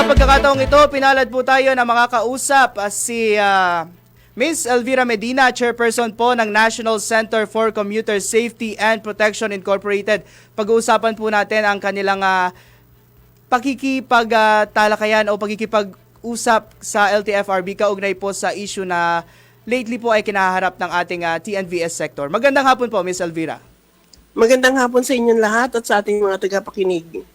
pagkakataong ito, pinalad po tayo na makakausap si Ms. Elvira Medina, chairperson po ng National Center for Commuter Safety and Protection Incorporated. Pag-uusapan po natin ang kanilang pakikipagtalakayan o pakikipag-usap sa LTFRB kaugnay po sa issue na lately po ay kinaharap ng ating TNVS sector. Magandang hapon po, Ms. Elvira. Magandang hapon sa inyong lahat at sa ating mga tagapakinig.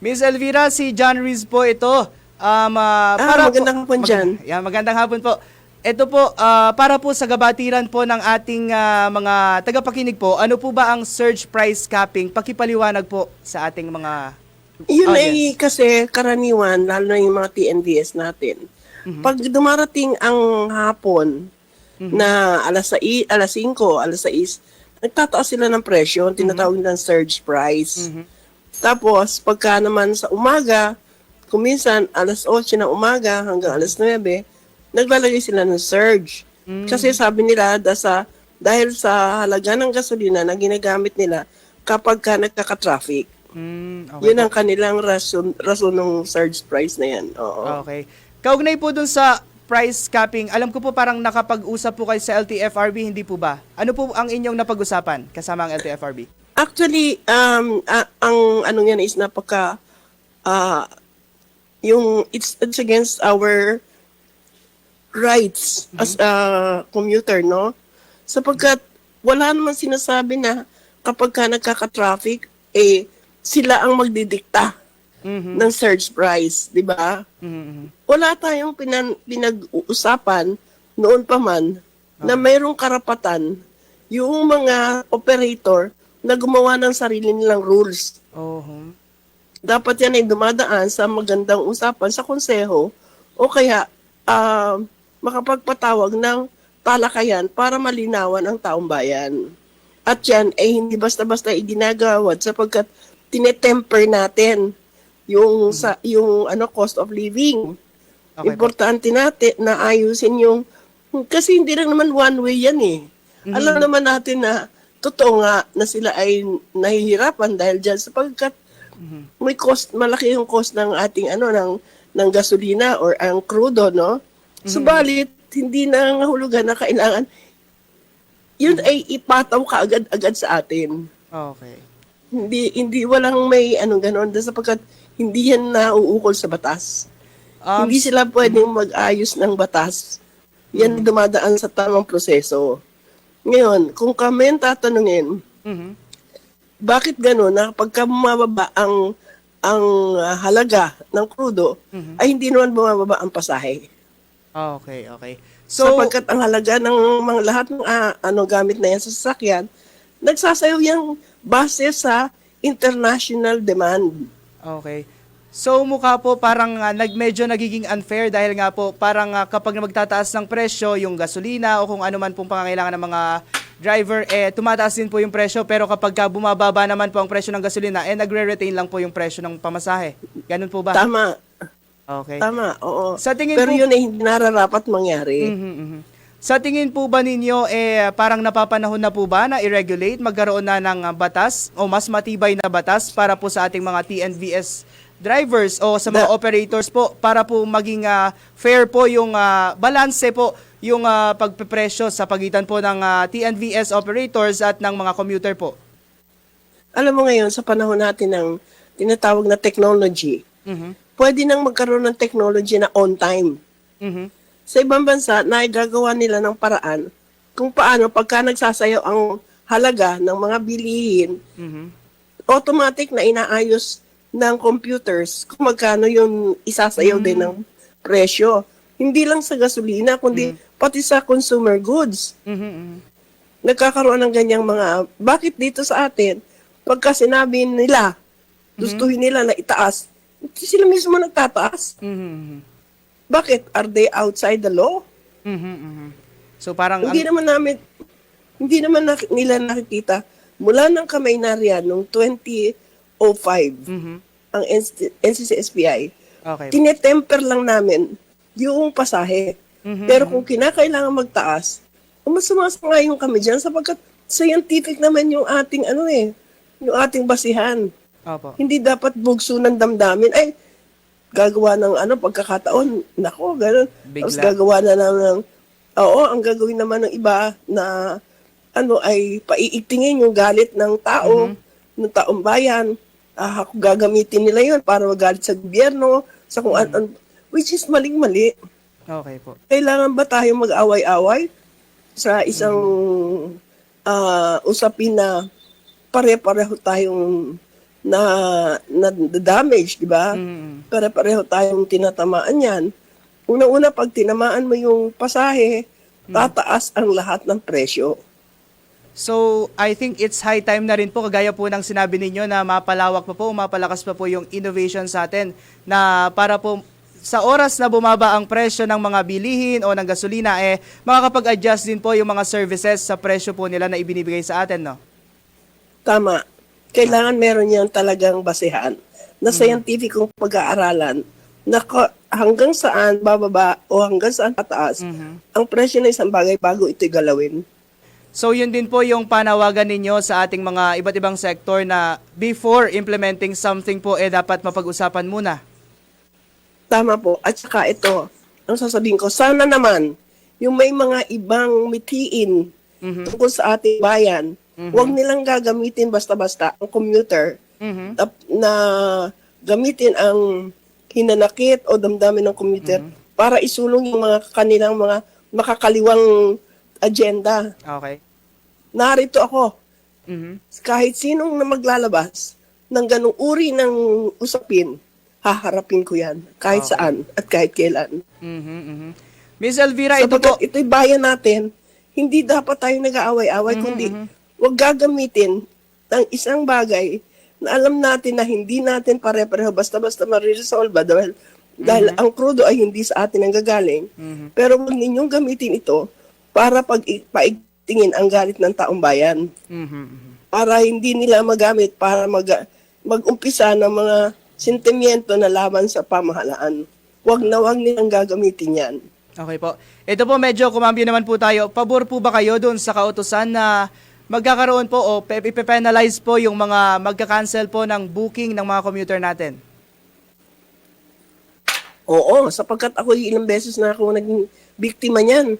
Ms. Elvira, si John Rees po ito. Magandang hapon dyan. Magandang hapon po. Ito po, para po sa gabatiran po ng ating mga tagapakinig po, ano po ba ang surge price capping? Pakipaliwanag po sa ating mga Yun audience. ay kasi karaniwan, lalo na yung mga TNVS natin. Pag dumarating ang hapon na alas 5, alas 6, nagtataas sila ng presyo, tinatawag ng surge price. Tapos, pagka naman sa umaga, kuminsan alas 8 ng umaga hanggang alas 9, naglalagay sila ng surge. Kasi sabi nila, dahil sa halaga ng gasolina na ginagamit nila kapag ka nagkaka-traffic. Okay. Yun ang kanilang rason ng surge price na yan. Oo. Okay. Kaugnay po dun sa price capping, alam ko po parang nakapag-usap po kayo sa LTFRB, hindi po ba? Ano po ang inyong napag-usapan kasama ang LTFRB? Actually, ang ano yan is it's against our rights as a commuter, no? Sapagkat wala naman sinasabi na kapag ka nagkaka-traffic, sila ang magdidikta ng surge price, di ba? Wala tayong pinag-uusapan noon pa man na mayroong karapatan yung mga operator na gumawa ng sarili nilang rules. Dapat yan ay dumadaan sa magandang usapan sa konseho o kaya makapagpatawag ng talakayan para malinawan ang taong bayan. At yan ay hindi basta-basta iginagawad sapagkat tinetemper natin yung cost of living. Okay. Importante natin na ayusin kasi hindi lang naman one way yan eh. Alam naman natin na totoo nga na sila ay nahihirapan dahil dyan sapagkat may malaki yung cost ng ating ng gasolina or ang crudo, no? Subalit, hindi na nangahulugan na kailangan yun ay ipataw ka agad-agad sa atin. Okay. Hindi walang may gano'n sapagkat hindi yan nauukol sa batas. Hindi sila pwedeng mag-ayos ng batas. Yan dumadaan sa tamang proseso. Ngayon, kung kami ang tatanungin, bakit gano'n na pagka bumababa ang halaga ng crudo, ay hindi naman bumababa ang pasahe? Okay. So, sapagkat ang halaga ng mga lahat ng gamit na yan sa sasakyan, nagsasayaw yung base sa international demand. okay. So, mukha po parang medyo nagiging unfair dahil nga po parang kapag magtataas ng presyo yung gasolina o kung ano man pong pangangailangan ng mga driver, tumataas din po yung presyo. Pero kapag bumababa naman po ang presyo ng gasolina, nagre-retain lang po yung presyo ng pamasahe. Ganun po ba? Tama. Okay. Tama, oo. Sa tingin pero po, yun ay hindi nararapat mangyari. Sa tingin po ba ninyo, parang napapanahon na po ba na i-regulate, magkaroon na ng batas o mas matibay na batas para po sa ating mga TNVS drivers o sa mga operators po para po maging fair po yung balanse po yung pagpepresyo sa pagitan po ng TNVS operators at ng mga commuter po? Alam mo ngayon, sa panahon natin ng tinatawag na technology, pwede nang magkaroon ng technology na on time. Sa ibang bansa, naigagawa nila ng paraan kung paano pagka nagsasayaw ang halaga ng mga bilihin, automatic na inaayos ng computers kung magkano yung isasayaw din ng presyo. Hindi lang sa gasolina, kundi pati sa consumer goods. Nagkakaroon ng ganyang bakit dito sa atin, pagka sinabi nila, gustuhin nila na itaas, sila mismo nagtataas. Bakit? Are they outside the law? So parang Hindi naman nila nakikita mula ng kamay na riyan noong 2005 ang NCCSPI. Okay. Tinetemper lang namin yung pasahe. Pero kung kinakailangan magtaas, sumasang-ayon kami dyan sapagkat scientific naman yung ating yung ating basihan. Opo. Hindi dapat bugso ng damdamin. Ay, gagawa ng pagkakataon, nako, gano'n. Tapos Bigla. gagawa na oo, ang gagawin naman ng iba na ay paiigtingin yung galit ng tao, ng taong bayan. Ako gagamitin nila yun para magalit sa gobyerno, sa kung ano, which is maling-mali. Okay po. Kailangan ba tayo mag-away-away sa isang usapin na pare-pareho tayong na damage, di ba? Pare-pareho tayong tinatamaan yan. Una-una, pag tinamaan mo yung pasahe, tataas ang lahat ng presyo. So, I think it's high time na rin po, kagaya po ng sinabi ninyo, na mapalawak pa po, mapalakas pa po yung innovation sa atin na para po sa oras na bumaba ang presyo ng mga bilihin o ng gasolina, makakapag-adjust din po yung mga services sa presyo po nila na ibinibigay sa atin, no? Tama. Kailangan meron yan talagang basehan na scientificong pag-aaralan na hanggang saan bababa o hanggang saan pataas ang presyo ng isang bagay bago ito'y galawin. So yun din po yung panawagan ninyo sa ating mga iba't ibang sektor na before implementing something po, dapat mapag-usapan muna. Tama po. At saka ito, ang sasabihin ko, sana naman yung may mga ibang mitiin tungkol sa ating bayan, huwag nilang gagamitin basta-basta ang commuter na gamitin ang hinanakit o damdamin ng commuter para isulong yung mga kanilang mga makakaliwang agenda. Okay. Narito ako. Kahit sinong na maglalabas ng ganung uri ng usapin, haharapin ko yan kahit saan at kahit kailan. Miss Elvira, ito po. Sapagkat ito'y bayan natin, hindi dapat tayo nag-aaway-away, kundi huwag gagamitin ng isang bagay na alam natin na hindi natin pare-pareho basta-basta mariresolve dahil ang krudo ay hindi sa atin ang gagaling. Pero huwag ninyong gamitin ito para paigtingin ang galit ng taong bayan. Para hindi nila magamit para mag-umpisa ng mga sentimiento na laban sa pamahalaan. Huwag nilang gagamitin yan. Okay po. Ito po, medyo kumambyo naman po tayo. Pabor po ba kayo doon sa kautusan na magkakaroon po o ipe-penalize po yung mga magka-cancel po ng booking ng mga commuter natin? Oo, sapagkat ako ilang beses na ako naging biktima niyan.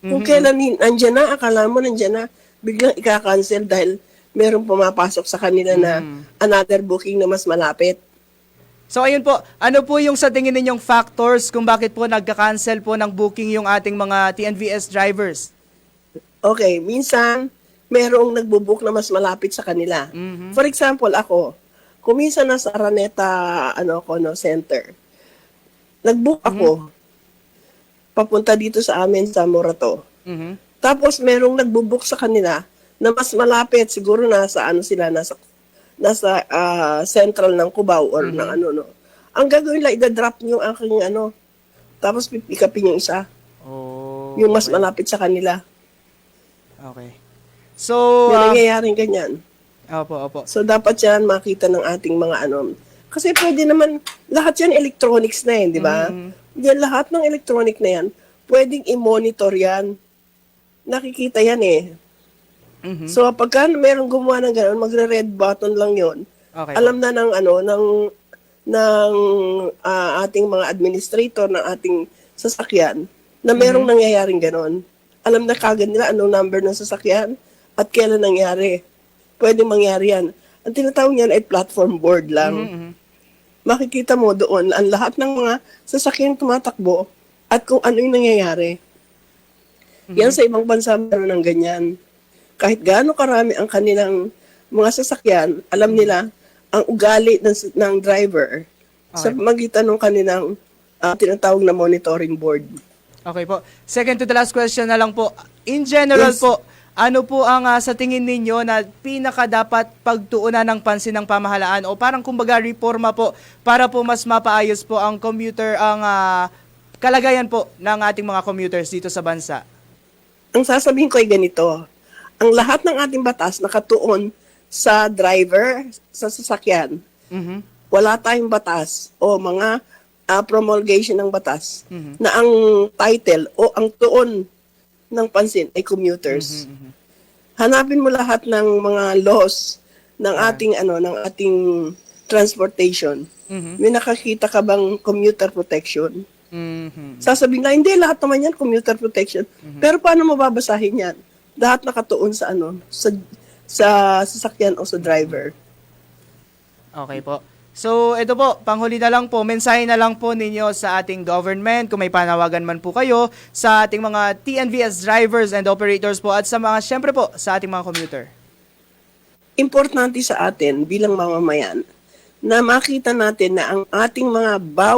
Kung kailan nandyan na, akala mo nandyan na, biglang ika-cancel dahil merong pumapasok sa kanila na another booking na mas malapit. So ayun po, ano po yung sa tingin ninyong factors kung bakit po nagka-cancel po ng booking yung ating mga TNVS drivers? Okay, minsan merong nagbo-book na mas malapit sa kanila. For example, ako, kung minsan nasa Araneta Center, nag-book ako papunta dito sa amin sa Morato. Tapos merong nagbo-book sa kanila na mas malapit, siguro nasa central ng Cubao or ng Ang gagawin lang, idadrop niyo ang aking tapos pipikapin yung isa. Oh, Yung mas malapit sa kanila. Okay. So, May nangyayaring ganyan. opo. So, dapat yan makita ng ating mga Kasi pwede naman, lahat yan electronics na di ba? Yan, lahat ng electronic na yan, pwedeng i-monitor yan. Nakikita yan So, pagka merong gumawa ng gano'n, magre-red button lang yon. Okay. Alam na ng ating mga administrator ng ating sasakyan na merong nangyayaring gano'n. Alam na kagad nila anong number ng sasakyan at kailan nangyari. Pwedeng mangyari yan. Ang tinatawag niyan ay platform board lang. Makikita mo doon ang lahat ng mga sasakyan tumatakbo at kung ano yung nangyayari. Yan sa ibang bansa meron ng ganyan. Kahit gaano karami ang kanilang mga sasakyan, alam nila ang ugali ng driver sa magitan ng kanilang tinatawag na monitoring board. Okay po. Second to the last question na lang po. In general po, ano po ang sa tingin ninyo na pinaka dapat pagtuunan ng pansin ng pamahalaan o parang kumbaga reforma po para po mas mapaayos po ang kalagayan po ng ating mga commuters dito sa bansa? Ang sasabihin ko ay ganito. Ang lahat ng ating batas nakatuon sa driver, sa sasakyan. Wala tayong batas o mga promulgation ng batas na ang title o ang tuon ng pansin ay commuters. Hanapin mo lahat ng mga laws ng ating transportation. Mhm. May nakakita ka bang commuter protection? Mhm. Sasabihin na, hindi, lahat naman yan, commuter protection. Pero paano mababasahin yan? Lahat nakatuon sa sa sasakyan o sa driver. Okay po. So, ito po, panghuli na lang po, mensahe na lang po ninyo sa ating government, kung may panawagan man po kayo, sa ating mga TNVS drivers and operators po, at sa mga, syempre po, sa ating mga commuter. Importante sa atin bilang mamamayan na makita natin na ang ating mga